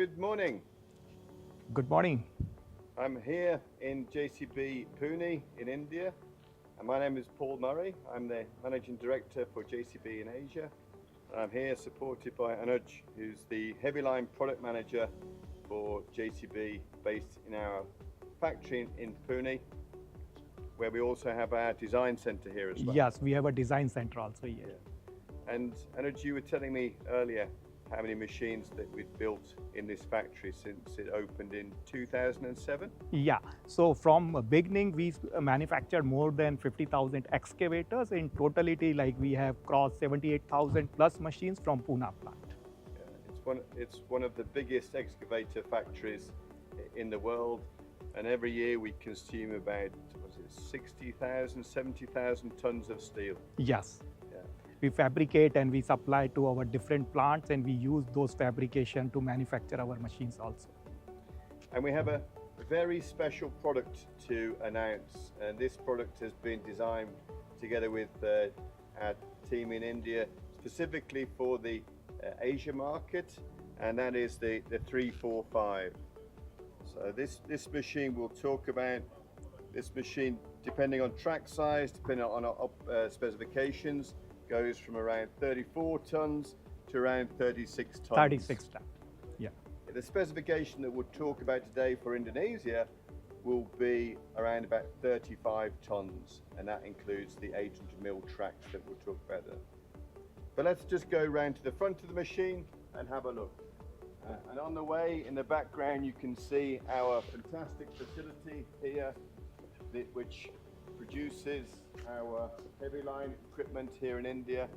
Good morning. Good morning. I'm here in JCB, Pune in India, and my name is Paul Murray. I'm the Managing Director for JCB in Asia. I'm here supported by Anuj, who's the Heavy Line Product Manager for JCB based in our factory in Pune, where we also have our design center here as well. Yes, we have a design center also here. Yeah. And Anuj, you were telling me earlier how many machines that we'd built in this factory since it opened in 2007? Yeah, so from beginning we manufactured more than 50,000 excavators. In totality, like we have crossed 78,000 plus machines from Pune plant. Yeah, it's one of the biggest excavator factories in the world, and every year we consume about 60,000, 70,000 tons of steel. Yes. We fabricate and we supply to our different plants, and we use those fabrication to manufacture our machines also. And we have a very special product to announce, and this product has been designed together with our team in India specifically for the Asia market, and that is the 345. So this machine, we'll talk about this machine depending on track size, depending on our specifications, goes from around 34 tons to around 36 tons. 36 tons, yeah. The specification that we'll talk about today for Indonesia will be around about 35 tons, and that includes the 800 mil tracks that we'll talk about there. But let's just go around to the front of the machine and have a look. And on the way, in the background, you can see our fantastic facility here, which produces our heavy line equipment here in India.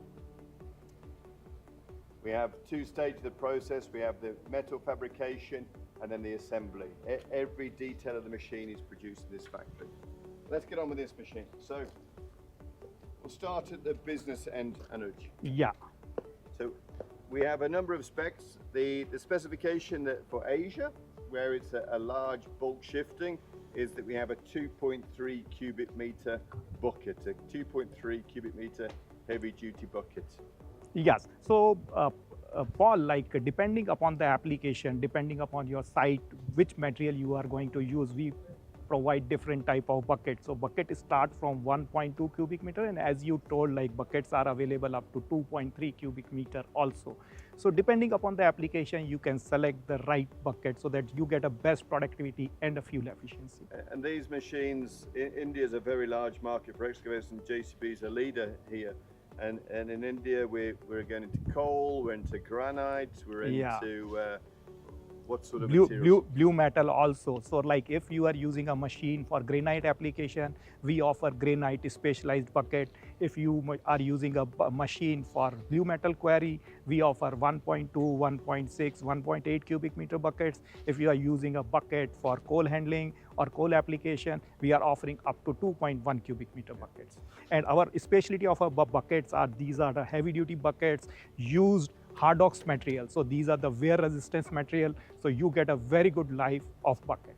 We have two stages of the process. We have the metal fabrication and then the assembly. Every detail of the machine is produced in this factory. Let's get on with this machine. So we'll start at the business end, Anuj. Yeah. So we have a number of specs. The specification that for Asia, where it's a large bulk shifting, is that we have a 2.3 cubic meter bucket, a 2.3 cubic meter heavy duty bucket. Yes, so Paul, like depending upon the application, depending upon your site, which material you are going to use, we provide different type of buckets. So bucket start from 1.2 cubic meter, and as you told, like buckets are available up to 2.3 cubic meter also. So depending upon the application, you can select the right bucket so that you get a best productivity and a fuel efficiency. And these machines, India is a very large market for excavators, and JCB is a leader here. And in India, we're going into coal, we're into granite, we're into what sort of materials? Blue metal also. So like if you are using a machine for granite application, we offer granite specialized bucket. If you are using a machine for blue metal quarry, we offer 1.2, 1.6, 1.8 cubic meter buckets. If you are using a bucket for coal handling or coal application, we are offering up to 2.1 cubic meter buckets. And our specialty of our buckets are, these are the heavy duty buckets used Hardox material. So these are the wear resistance material. So you get a very good life of bucket.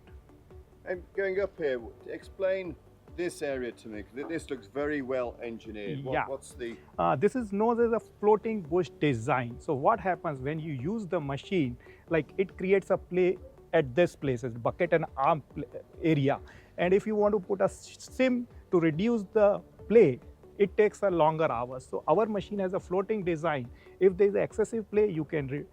And going up here, explain this area to me, because this looks very well engineered. What's the... This is known as a floating bush design. So what happens when you use the machine, like it creates a play at this place, bucket and arm area. And if you want to put a sim to reduce the play, it takes a longer hours. So our machine has a floating design. If there is excessive play, you can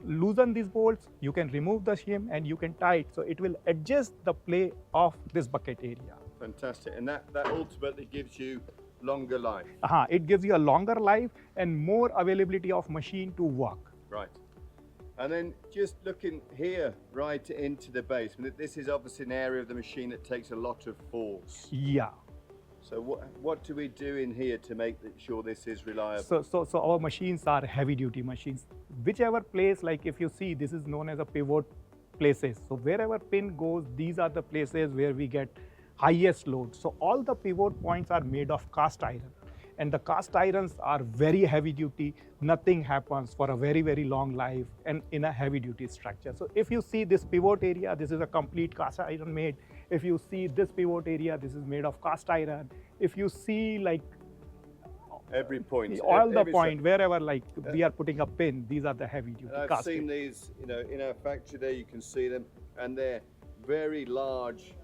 loosen these bolts, you can remove the shim, and you can tie it. So it will adjust the play of this bucket area. Fantastic. And that ultimately gives you longer life. It gives you a longer life and more availability of machine to work. Right. And then just looking here right into the base, this is obviously an area of the machine that takes a lot of force. Yeah. So what do we do in here to make sure this is reliable? So our machines are heavy duty machines. Whichever place, like if you see, this is known as a pivot places. So wherever pin goes, these are the places where we get highest load. So all the pivot points are made of cast iron. And the cast irons are very heavy duty. Nothing happens for a very, very long life and in a heavy duty structure. So if you see this pivot area, this is a complete cast iron made. If you see this pivot area, this is made of cast iron. If you see like Every point. All the every point, wherever like we are putting a pin, these are the heavy duty And I've casting. seen these, you know, in our factory there, you can see them, and they're very large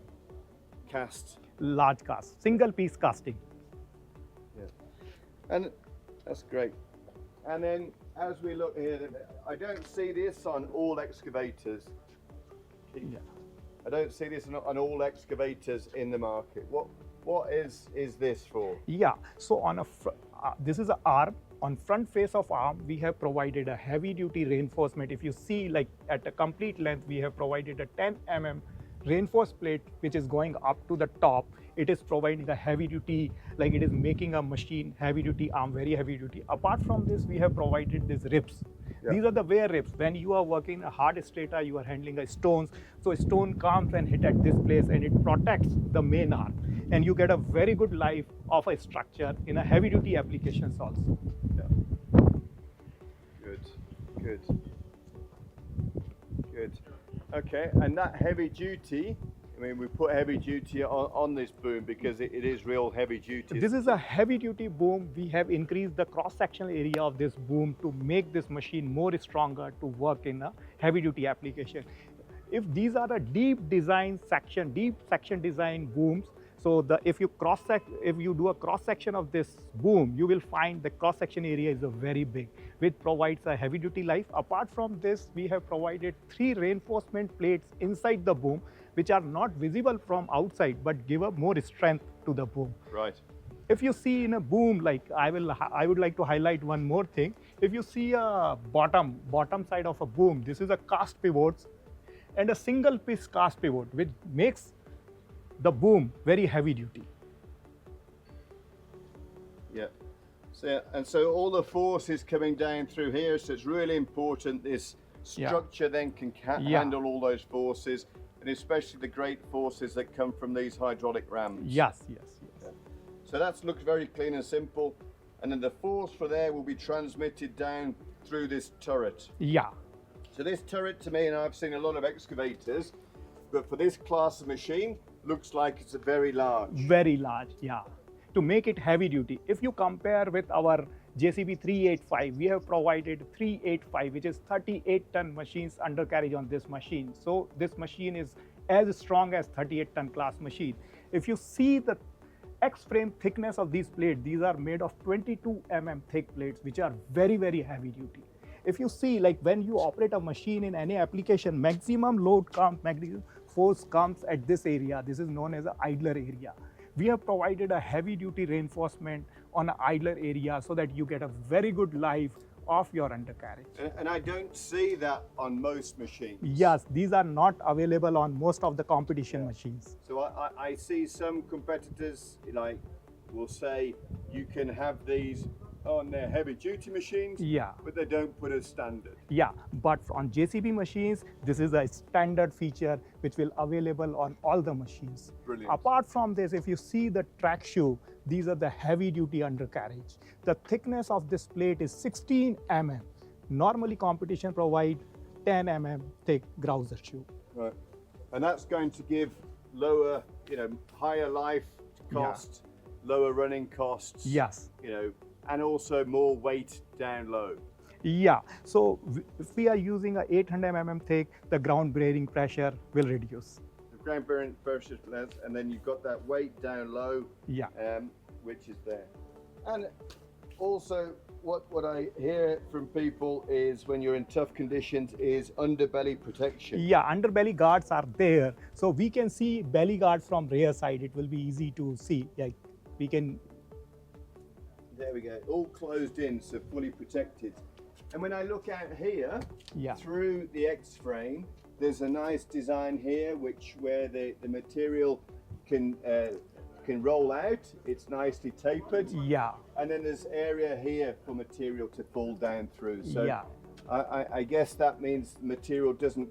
cast. Large cast, single piece casting. And that's great. And then as we look here, I don't see this on all excavators. Yeah. I don't see this on all excavators in the market. What is this for? Yeah, so on a this is an arm. On front face of arm, we have provided a heavy duty reinforcement. If you see, like at a complete length, we have provided a 10 mm reinforced plate, which is going up to the top. It is providing a heavy duty, like it is making a machine heavy duty arm, very heavy duty. Apart from this, we have provided these ribs. Yeah. These are the wear ribs. When you are working a hard strata, you are handling a stones. So a stone comes and hit at this place and it protects the main arm. And you get a very good life of a structure in a heavy duty applications also. Yeah. Good. Okay, and that heavy duty, I mean, we put heavy duty on this boom because it is real heavy duty. This is a heavy duty boom. We have increased the cross-sectional area of this boom to make this machine more stronger to work in a heavy duty application. If these are a deep section design booms, so if you do a cross section of this boom, you will find the cross section area is very big, which provides a heavy duty life. Apart from this, we have provided 3 reinforcement plates inside the boom, which are not visible from outside, but give up more strength to the boom. Right. If you see in a boom, like I would like to highlight one more thing. If you see a bottom side of a boom, this is a cast pivots and a single piece cast pivot, which makes the boom very heavy duty. Yeah. So all the force is coming down through here, so it's really important this structure then can handle all those forces, and especially the great forces that come from these hydraulic rams. Yes. So that looks very clean and simple, and then the force for there will be transmitted down through this turret. Yeah. So this turret, to me, and I've seen a lot of excavators, but for this class of machine, looks like it's a very large. Very large, yeah. To make it heavy duty, if you compare with our JCB 385, we have provided 385, which is 38-ton machines undercarriage on this machine. So this machine is as strong as 38-ton class machine. If you see the X-frame thickness of these plates, these are made of 22 mm thick plates, which are very, very heavy duty. If you see, like when you operate a machine in any application, maximum load comes, maximum force comes at this area. This is known as an idler area. We have provided a heavy duty reinforcement on an idler area so that you get a very good life of your undercarriage. And I don't see that on most machines. Yes, these are not available on most of the competition machines. So I see some competitors like will say you can have these on their heavy duty machines, but they don't put a standard. Yeah, but on JCB machines, this is a standard feature which will available on all the machines. Brilliant. Apart from this, if you see the track shoe, these are the heavy duty undercarriage. The thickness of this plate is 16 mm. Normally competition provide 10 mm thick grouser shoe. Right. And that's going to give lower, higher life cost, lower running costs. Yes. And also more weight down low. Yeah, so if we are using a 800 mm thick, the ground bearing pressure will reduce. The ground bearing pressure less, and then you've got that weight down low, which is there. And also, what I hear from people is when you're in tough conditions is underbelly protection. Yeah, underbelly guards are there, so we can see belly guards from rear side. It will be easy to see. Like we can. There we go, all closed in, so fully protected. And when I look out here, through the X-frame, there's a nice design here, where the material can roll out. It's nicely tapered. Yeah. And then there's area here for material to fall down through. So I guess that means the material doesn't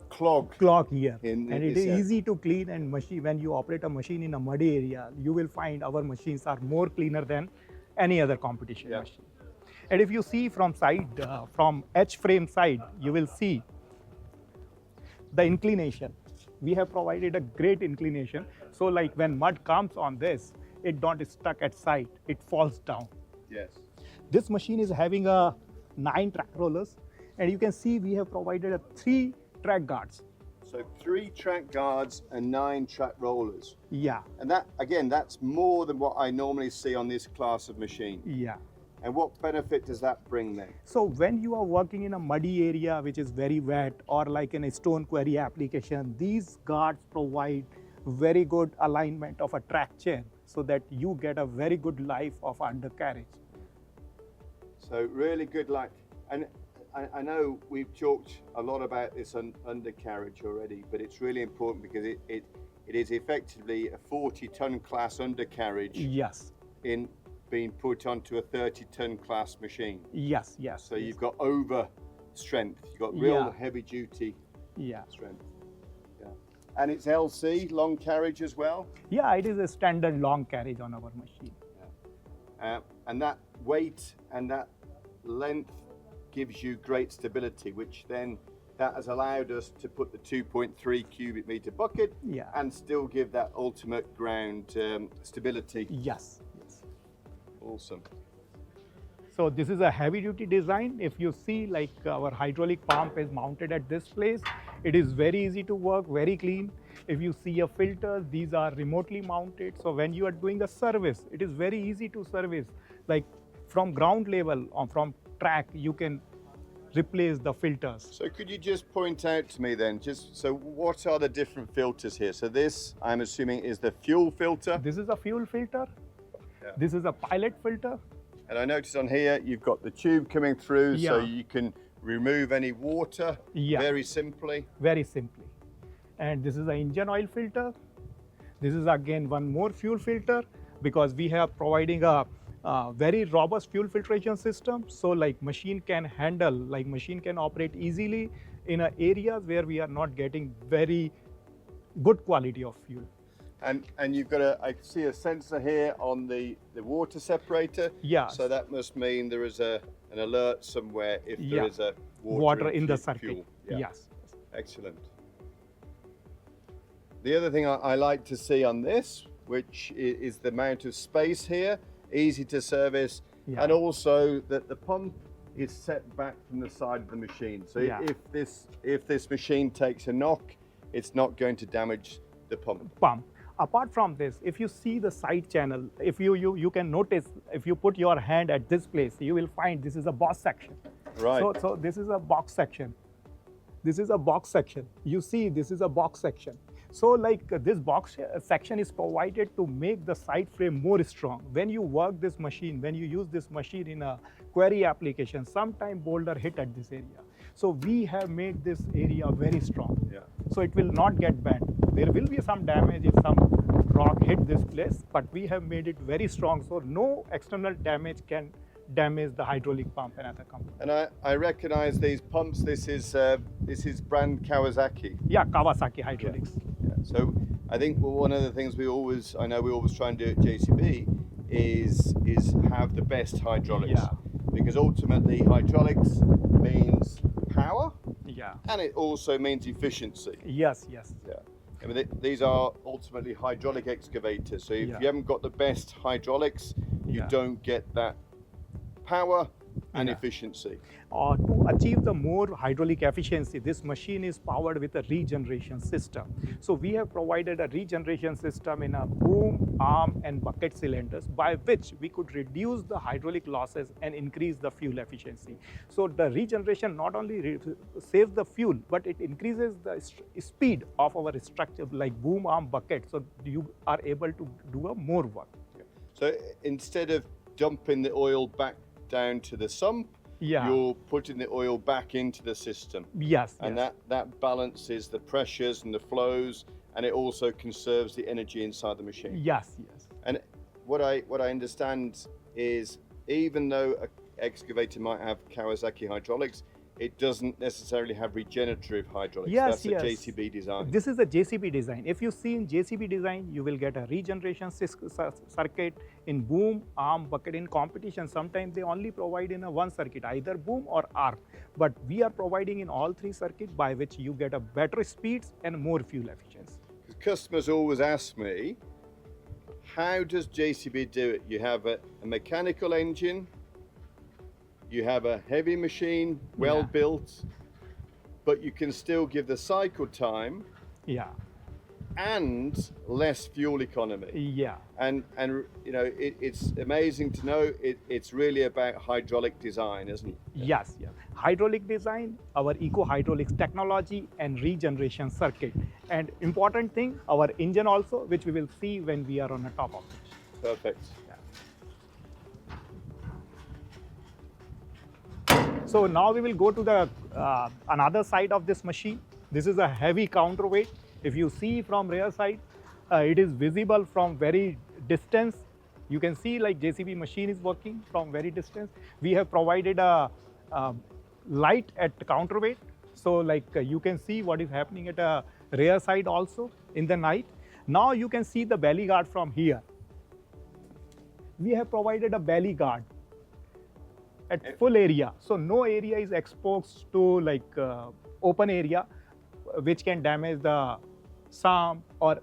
clog here. And it is easy to clean, and when you operate a machine in a muddy area, you will find our machines are more cleaner than any other competition machine. And if you see from side, from H-frame side, you will see the inclination. We have provided a great inclination. So like when mud comes on this, it don't stuck at side, it falls down. Yes. This machine is having a 9 track rollers, and you can see we have provided a 3 track guards. So 3 track guards and 9 track rollers. Yeah, And that, again, that's more than what I normally see on this class of machine. yeah. And what benefit does that bring then? So when you are working in a muddy area which is very wet, or like in a stone quarry application, these guards provide very good alignment of a track chain so that you get a very good life of undercarriage. So really good luck. And I know we've talked a lot about this undercarriage already, but it's really important because it is effectively a 40-ton class undercarriage Yes, in being put onto a 30-ton class machine. yes, yes. So yes. you've got over strength. You've got real Yeah. heavy duty Yeah. strength. Yeah. And it's LC, long carriage as well. Yeah, it is a standard long carriage on our machine. And that weight and that length gives you great stability, which then that has allowed us to put the 2.3 cubic meter bucket Yeah. and still give that ultimate ground stability. Yes. Yes. Awesome. So this is a heavy duty design. If you see, like our hydraulic pump is mounted at this place, it is very easy to work, very clean. If you see a filter, these are remotely mounted. So when you are doing a service, it is very easy to service. Like from ground level or from track, you can replace the filters. So could you just point out to me then, so what are the different filters here? So this, I'm assuming, is the fuel filter. This is a fuel filter. Yeah. This is a pilot filter. And I noticed on here, you've got the tube coming through, so Yeah. you can remove any water Yeah. very simply. Very simply. And this is an engine oil filter. This is again one more fuel filter because we have providing a very robust fuel filtration system. So like machine can handle, like machine can operate easily in areas where we are not getting very good quality of fuel. And you've got I see a sensor here on the water separator. Yeah. So that must mean there is an alert somewhere if there Yeah. is a Water in the fuel. circuit. Yeah. Yes. Excellent. The other thing I like to see on this, which is the amount of space here, easy to service, Yeah. and also that the pump is set back from the side of the machine. So Yeah. if this machine takes a knock, it's not going to damage the pump. Pump. Apart from this, if you see the side channel, if you can notice, if you put your hand at this place, you will find this is a boss section. Right. So this is a box section. This is a box section. You see, this is a box section. So like this box section is provided to make the side frame more strong. When you work this machine, when you use this machine in a quarry application, sometime boulder hit at this area. So we have made this area very strong. Yeah. So it will not get bent. There will be some damage if some rock hit this place, but we have made it very strong. So no external damage can damage the hydraulic pump and other components. And I recognize these pumps. This is brand Kawasaki. Yeah, Kawasaki hydraulics. Yeah. So I think one of the things we always try and do at JCB is have the best hydraulics. Yeah. Because ultimately hydraulics means power Yeah. and it also means efficiency. Yes, yes. Yeah. I mean, these are ultimately hydraulic excavators. So if Yeah. you haven't got the best hydraulics, you Yeah. don't get that power and Yeah. efficiency. To achieve the more hydraulic efficiency, this machine is powered with a regeneration system. So we have provided a regeneration system in a boom, arm, and bucket cylinders by which we could reduce the hydraulic losses and increase the fuel efficiency. So the regeneration not only saves the fuel, but it increases the speed of our structure like boom, arm, bucket. So you are able to do a more work. So instead of dumping the oil back down to the sump, Yeah. you're putting the oil back into the system. Yes. And yes. that balances the pressures and the flows, and it also conserves the energy inside the machine. Yes. Yes. And what I understand is, even though an excavator might have Kawasaki hydraulics, it doesn't necessarily have regenerative hydraulics. Yes, That's yes. a JCB design. This is a JCB design. If you see in JCB design, you will get a regeneration circuit in boom, arm, bucket. In competition, sometimes they only provide in a one circuit, either boom or arm. But we are providing in all three circuits by which you get a better speeds and more fuel efficiency. Customers always ask me, how does JCB do it? You have a mechanical engine, you have a heavy machine, well built, but you can still give the cycle time and less fuel economy. And you know, it's amazing to know it's really about hydraulic design, isn't it? Yes. Hydraulic design, our eco hydraulics technology and regeneration circuit. And important thing, our engine also, which we will see when we are on the top of it. Perfect. So now we will go to the another side of this machine. This is a heavy counterweight. If you see from rear side, it is visible from very distance. You can see like JCB machine is working from very distance. We have provided a light at counterweight. So like you can see what is happening at a rear side also in the night. Now you can see the belly guard from here. We have provided a belly guard at full area. So no area is exposed to like open area which can damage the SAM or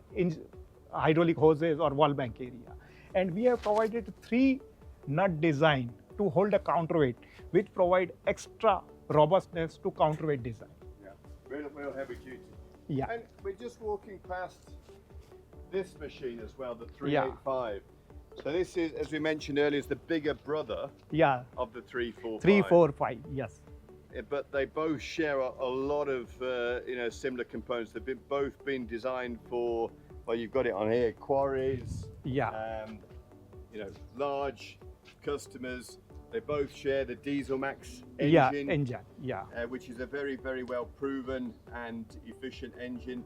hydraulic hoses or wall bank area. And we have provided 3 nut design to hold a counterweight, which provide extra robustness to counterweight design. Real heavy duty. And we're just walking past this machine as well, the 385. So this is, as we mentioned earlier, is the bigger brother of the 345. 345, yes. But they both share a lot of you know, similar components. They've both been designed for, well, you've got it on here, quarries, you know, large customers. They both share the Diesel Max engine, which is a very, very well proven and efficient engine.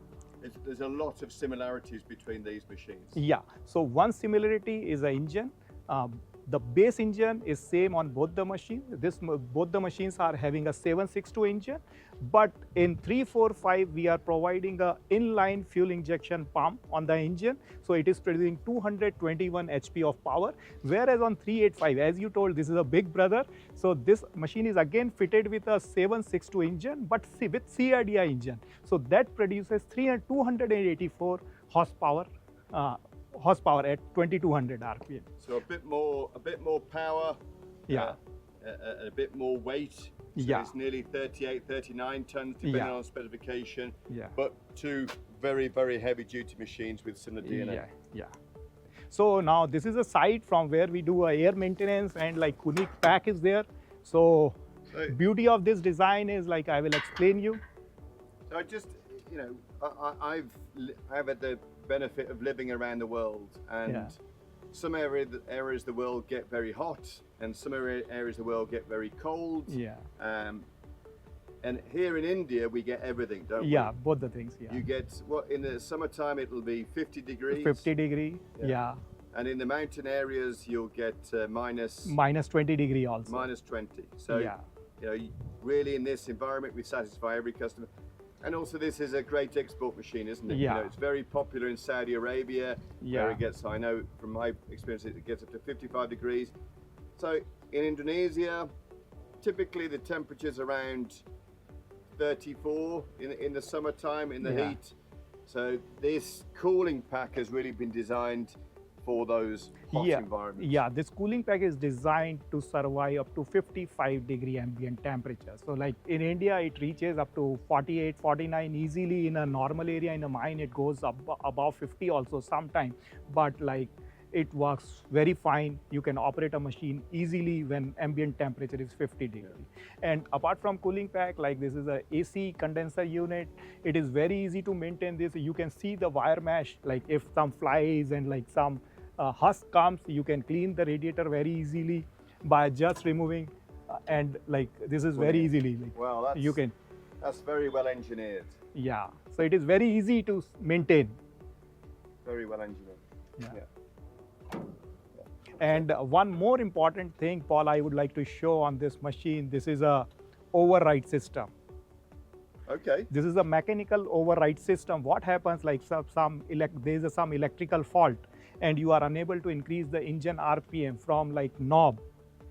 There's a lot of similarities between these machines. So one similarity is the engine. The base engine is same on both the machines. Both the machines are having a 762 engine, but in 345 we are providing a inline fuel injection pump on the engine. So it is producing 221 HP of power, whereas on 385, as you told, this is a big brother. So this machine is again fitted with a 762 engine, but with CRDI engine. So that produces 284 horsepower. At 2200 RPM. So a bit more power, a bit more weight. So it's nearly 38, 39 tons depending on specification. But 2 very, very heavy duty machines with similar DNA. So now this is a site from where we do air maintenance and like cooling pack is there. So beauty of this design is like I will explain you. So I just, you know, I've had the benefit of living around the world, and some areas of the world get very hot and some areas of the world get very cold. And here in India we get everything, don't we? Both the things. You get what in the summertime it'll be 50 degrees. 50 degree. And in the mountain areas you'll get minus 20 degree also. Minus 20. So you know, really in this environment we satisfy every customer. And also this is a great export machine, isn't it? You know, it's very popular in Saudi Arabia, where it gets, I know from my experience, it gets up to 55 degrees. So in Indonesia, typically the temperature's around 34 in the summertime, in the heat. So this cooling pack has really been designed for those hot environments. This cooling pack is designed to survive up to 55 degree ambient temperature. So like in India, it reaches up to 48, 49 easily. In a normal area, in a mine, it goes up above 50 also sometime. But like it works very fine. You can operate a machine easily when ambient temperature is 50 degree. And apart from cooling pack, like this is a AC condenser unit. It is very easy to maintain this. You can see the wire mesh, like if some flies and like some husk comes, you can clean the radiator very easily by just removing and like this is very easily. Like, well, that's very well engineered. So it is very easy to maintain. Very well engineered. And one more important thing, Paul, I would like to show on this machine, this is a override system. Okay. This is a mechanical override system. What happens, like there is some electrical fault and you are unable to increase the engine RPM from like knob,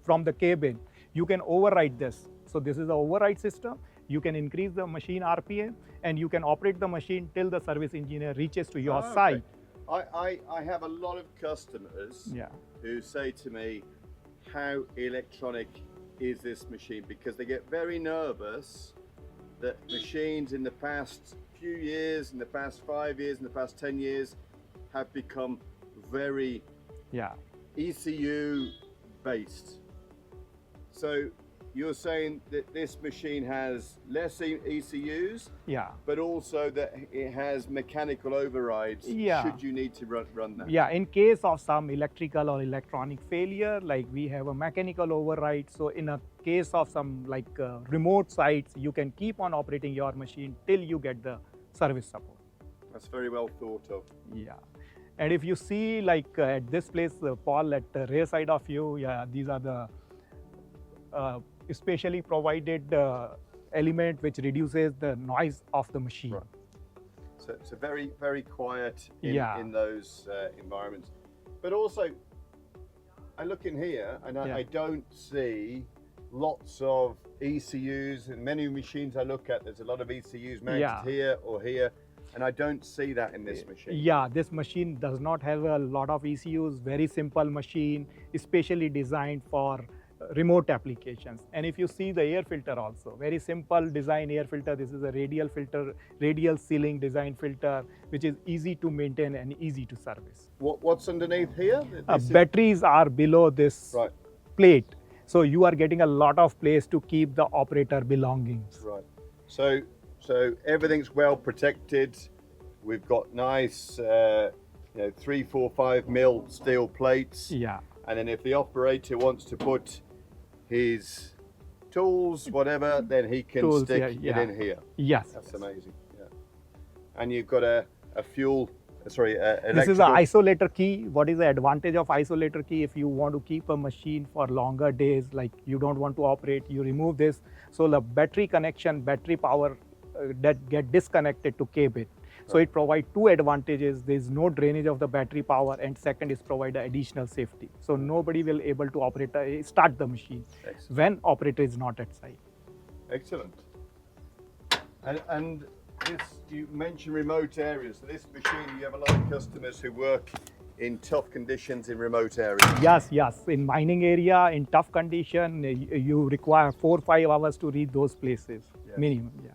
from the cabin, you can override this. So this is an override system. You can increase the machine RPM and you can operate the machine till the service engineer reaches to your site. I have a lot of customers Yeah. who say to me, how electronic is this machine? Because they get very nervous that machines in the past few years, in the past 5 years, in the past 10 years, have become very Yeah. ECU based. So you're saying that this machine has less ECUs, Yeah. but also that it has mechanical overrides Yeah. should you need to run that. Yeah, in case of some electrical or electronic failure, like we have a mechanical override. So in a case of some remote sites, you can keep on operating your machine till you get the service support. That's very well thought of. Yeah. And if you see at this place, Paul, at the rear side of you, yeah, these are the specially provided element which reduces the noise of the machine. Right. So it's a very, very quiet in those environments. But also, I look in here and I don't see lots of ECUs. In many machines I look at, there's a lot of ECUs mounted here or here, and I don't see that in this machine. Yeah, this machine does not have a lot of ECUs, very simple machine, especially designed for remote applications. And if you see the air filter also, very simple design air filter. This is a radial filter, radial sealing design filter, which is easy to maintain and easy to service. What's underneath here? Batteries are below this plate. So you are getting a lot of place to keep the operator belongings. Right. So everything's well protected. We've got nice 3, 4, 5 mil steel plates. Yeah. And then if the operator wants to put his tools, whatever, then he can stick it in here. Yes. That's amazing. Yeah. And you've got a fuel, this is an isolator key. What is the advantage of isolator key? If you want to keep a machine for longer days, like you don't want to operate, you remove this. So the battery connection, battery power that get disconnected to cabin. So it provides two advantages. There is no drainage of the battery power, and second is provide additional safety. So nobody will able to start the machine when operator is not at site. Excellent. And this, you mentioned remote areas. So this machine, you have a lot of customers who work in tough conditions in remote areas. Yes. In mining area, in tough condition, you require 4 or 5 hours to reach those places, minimum. Yeah.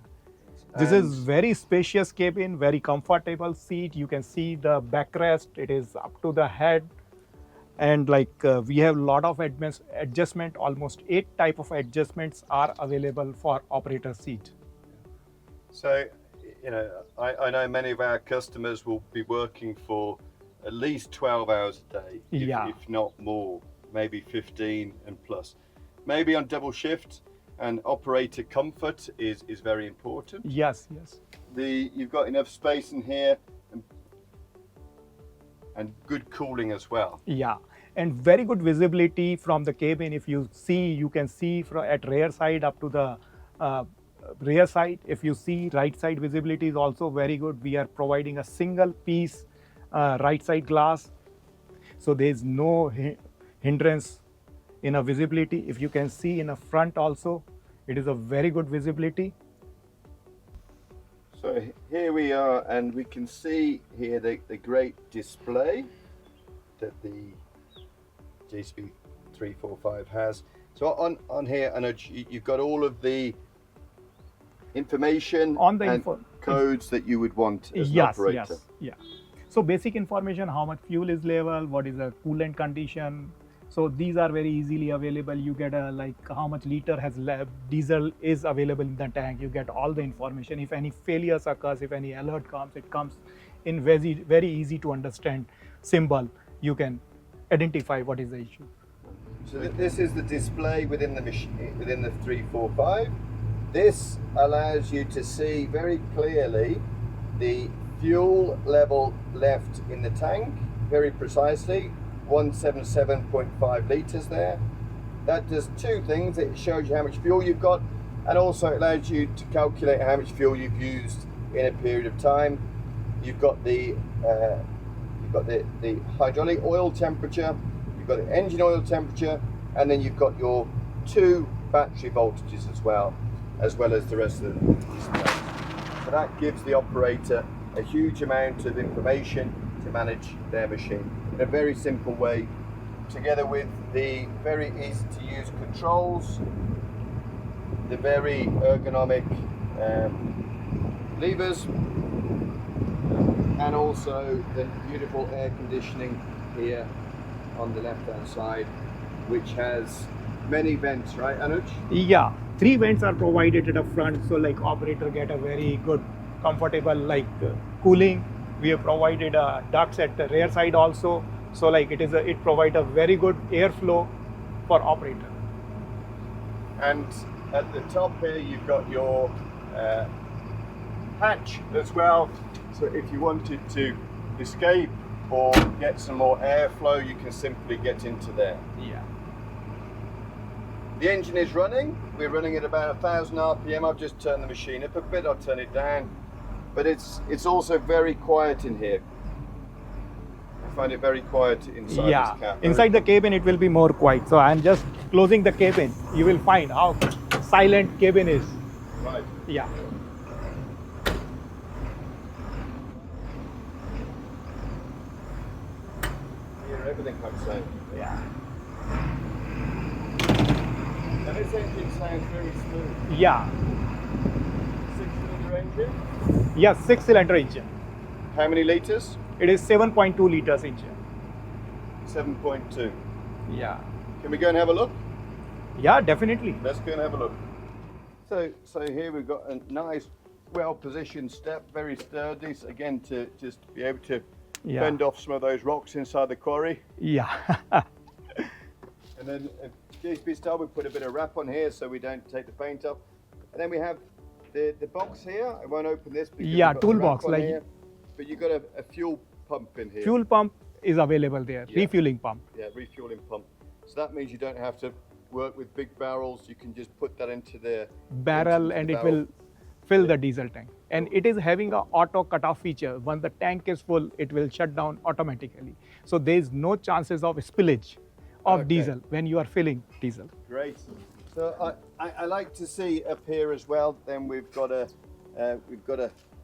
This is very spacious cabin, very comfortable seat. You can see the backrest. It is up to the head, and we have a lot of adjustment. Almost 8 type of adjustments are available for operator seat. So, I know many of our customers will be working for at least 12 hours a day, if not more, maybe 15 and plus, maybe on double shift. And operator comfort is very important. Yes. You've got enough space in here and good cooling as well. Yeah, and very good visibility from the cabin. If you see, you can see at rear side up to the rear side. If you see, right side visibility is also very good. We are providing a single piece right side glass, so there is no hindrance in a visibility. If you can see in the front also, it is a very good visibility. So here we are, and we can see here the great display that the JCB 345 has. So on here, I know you've got all of the information on the codes that you would want as an operator. So basic information, how much fuel is level, what is the coolant condition. So these are very easily available. You get how much liter has diesel is available in the tank. You get all the information. If any failures occurs, if any alert comes, it comes in very easy to understand symbol. You can identify what is the issue. So this is the display within the machine, within the 345. This allows you to see very clearly the fuel level left in the tank, very precisely. 177.5 litres there. That does 2 things. It shows you how much fuel you've got, and also it allows you to calculate how much fuel you've used in a period of time. You've got the hydraulic oil temperature, you've got the engine oil temperature, and then you've got your 2 battery voltages as well as the rest of the display. So that gives the operator a huge amount of information to manage their machine in a very simple way, together with the very easy to use controls, the very ergonomic levers, and also the beautiful air conditioning here on the left hand side, which has many vents, right, Anuj? Yeah, 3 vents are provided at the front, so like operator get a very good, comfortable cooling. We have provided ducts at the rear side also, so like it provides a very good airflow for operator. And at the top here, you've got your hatch as well. So if you wanted to escape or get some more airflow, you can simply get into there. Yeah. The engine is running. We're running at about 1,000 RPM. I've just turned the machine up a bit. I'll turn it down. But it's also very quiet in here. I find it very quiet inside this cabin. Inside the cabin it will be more quiet. So I'm just closing the cabin. You will find how silent cabin is. Right. Yeah. Here everything comes out. Yeah. And this engine sounds very smooth. Yeah. 6-cylinder engine. Yeah, 6-cylinder engine. How many liters? It is 7.2 liters engine. 7.2. Yeah. Can we go and have a look? Yeah, definitely. Let's go and have a look. So here we've got a nice, well-positioned step, very sturdy. So again, to just be able to fend off some of those rocks inside the quarry. Yeah. And then JCB style, we put a bit of wrap on here so we don't take the paint off. And then we have the box here. I won't open this because Yeah, we've got the toolbox, wrap on like- here, but you've got a fuel pump in here. Fuel pump is available there. Yeah. Refueling pump. Yeah, refueling pump. So that means you don't have to work with big barrels. You can just put that into the Barrel into and the it barrel. will fill the diesel tank. And it is having a auto cutoff feature. Once the tank is full, it will shut down automatically. So there is no chances of spillage of Okay. diesel when you are filling diesel. Great. So I like to see up here as well. Then we've got a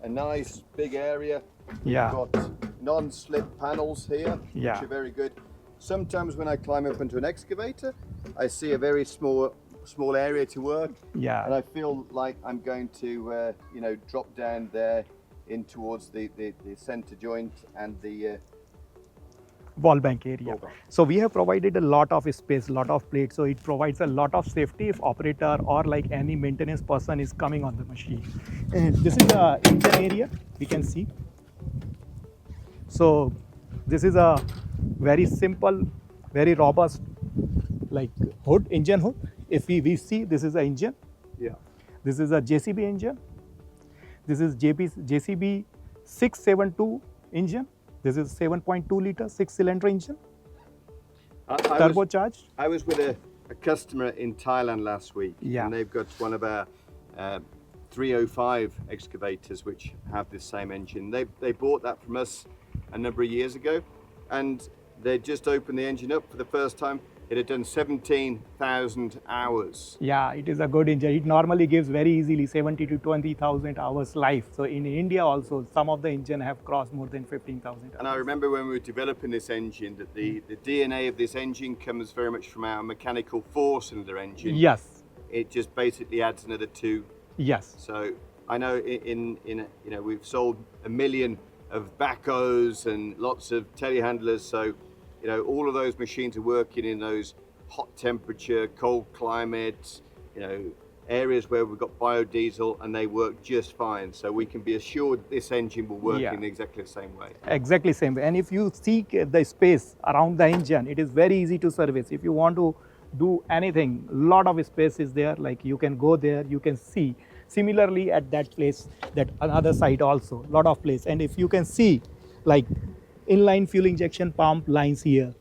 nice big area. Yeah. We've got non-slip panels here, Yeah. which are very good. Sometimes when I climb up into an excavator, I see a very small area to work, and Yeah. I feel like I'm going to drop down there in towards the center joint and the Wall bank area. Wall bank. So we have provided a lot of space, lot of plates. So it provides a lot of safety if operator or like any maintenance person is coming on the machine. And this is the engine area, we can see. So this is a very simple, very robust hood, engine hood. If we see, this is the engine. yeah. This is a JCB engine. This is JCB 672 engine. This is 7.2 liter 6-cylinder engine, turbocharged. I was with a customer in Thailand last week, Yeah. and they've got one of our 305 excavators which have this same engine. They bought that from us a number of years ago, and they just opened the engine up for the first time. It had done 17,000 hours. Yeah, it is a good engine. It normally gives very easily 70 to 20,000 hours life. So in India also, some of the engine have crossed more than 15,000 And I hours. remember when we were developing this engine that the DNA of this engine comes very much from our mechanical 4-cylinder engine. Yes, It just basically adds another 2. yes. So I know we've sold 1 million of backhoes and lots of telehandlers. So all of those machines are working in those hot temperature, cold climates, areas where we've got biodiesel, and they work just fine. So we can be assured this engine will work Yeah. in exactly the same way. Exactly same way. And if you seek the space around the engine, it is very easy to service. If you want to do anything, lot of space is there. Like you can go there, you can see. Similarly at that place, that another side also, lot of place. And if you can see, like inline fuel injection pump lines here.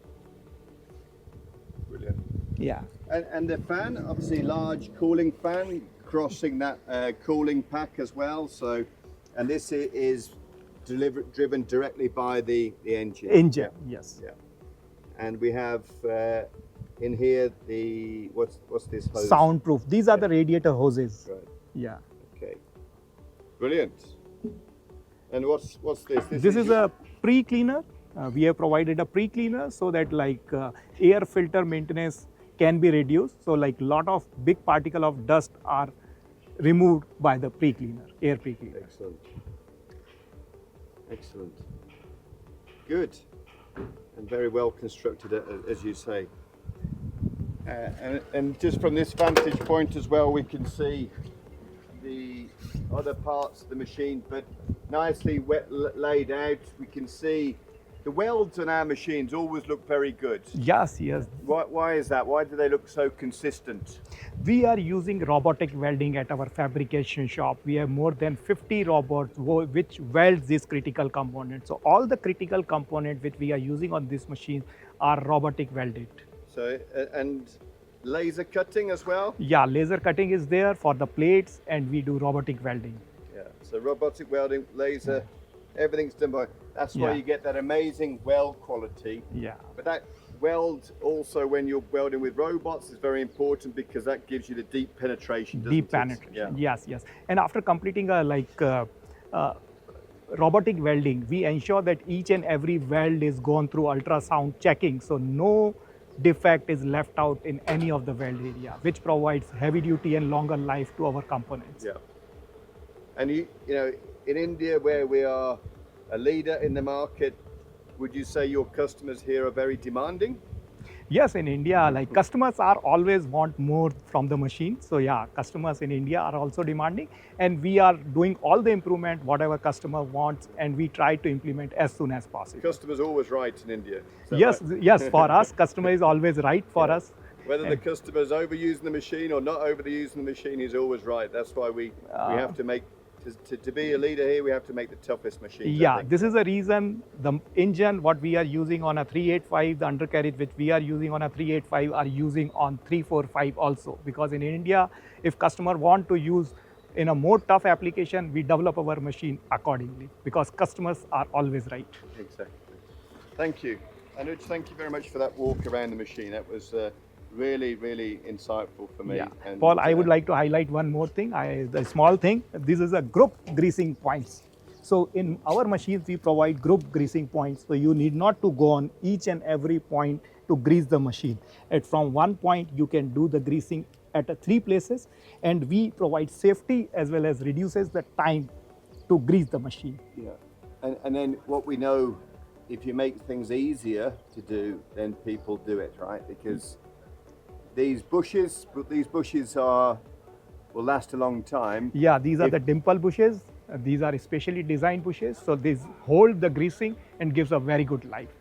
Brilliant. Yeah. And the fan, obviously large cooling fan, crossing that cooling pack as well. So, and this is driven directly by the engine. Engine, yes. Yeah. And we have in here the what's this hose? Soundproof. These are the radiator hoses. Right. Yeah. Okay. Brilliant. And what's this? This is a pre-cleaner. We have provided a pre-cleaner so that air filter maintenance can be reduced. So lot of big particle of dust are removed by the pre-cleaner, air pre-cleaner. Excellent. Excellent. Good. And very well constructed, as you say. And just from this vantage point as well, we can see the other parts of the machine, but nicely laid out. We can see the welds on our machines always look very good. Yes, yes. Why is that? Why do they look so consistent? We are using robotic welding at our fabrication shop. We have more than 50 robots which welds these critical components. So all the critical components which we are using on this machine are robotic welded. So, and laser cutting as well? Yeah, laser cutting is there for the plates, and we do robotic welding. Yeah, so robotic welding, laser, everything's done by, that's why you get that amazing weld quality. Yeah. But that weld also, when you're welding with robots, is very important because that gives you the deep penetration, doesn't Deep it? penetration, yes, yes. And after completing robotic welding, we ensure that each and every weld is gone through ultrasound checking, so no defect is left out in any of the weld area, which provides heavy duty and longer life to our components. Yeah. And you know, in India, where we are a leader in the market, would you say your customers here are very demanding? Yes, in India, customers are always want more from the machine. So yeah, customers in India are also demanding, and we are doing all the improvement, whatever customer wants, and we try to implement as soon as possible. Customer's always right in India. Yes, right? yes, for us, customer is always right for us. Whether the customer's overusing the machine or not overusing the machine, he's always right. That's why we have to make, to be a leader here, we have to make the toughest machines. Yeah, this is the reason the engine what we are using on a 385, the undercarriage which we are using on a 385 are using on 345 also. Because in India, if customer want to use in a more tough application, we develop our machine accordingly because customers are always right. Exactly. Thank you. Anuj, thank you very much for that walk around the machine. That was really, really insightful for me. Yeah. And, Paul, I would like to highlight one more thing, the small thing. This is a group greasing points. So in our machines, we provide group greasing points. So you need not to go on each and every point to grease the machine. And from one point, you can do the greasing at 3 places. And we provide safety as well as reduces the time to grease the machine. Yeah. And then what we know, if you make things easier to do, then people do it, right? Because these bushes will last a long time. Yeah, these are the dimple bushes. These are specially designed bushes. So these hold the greasing and gives a very good life.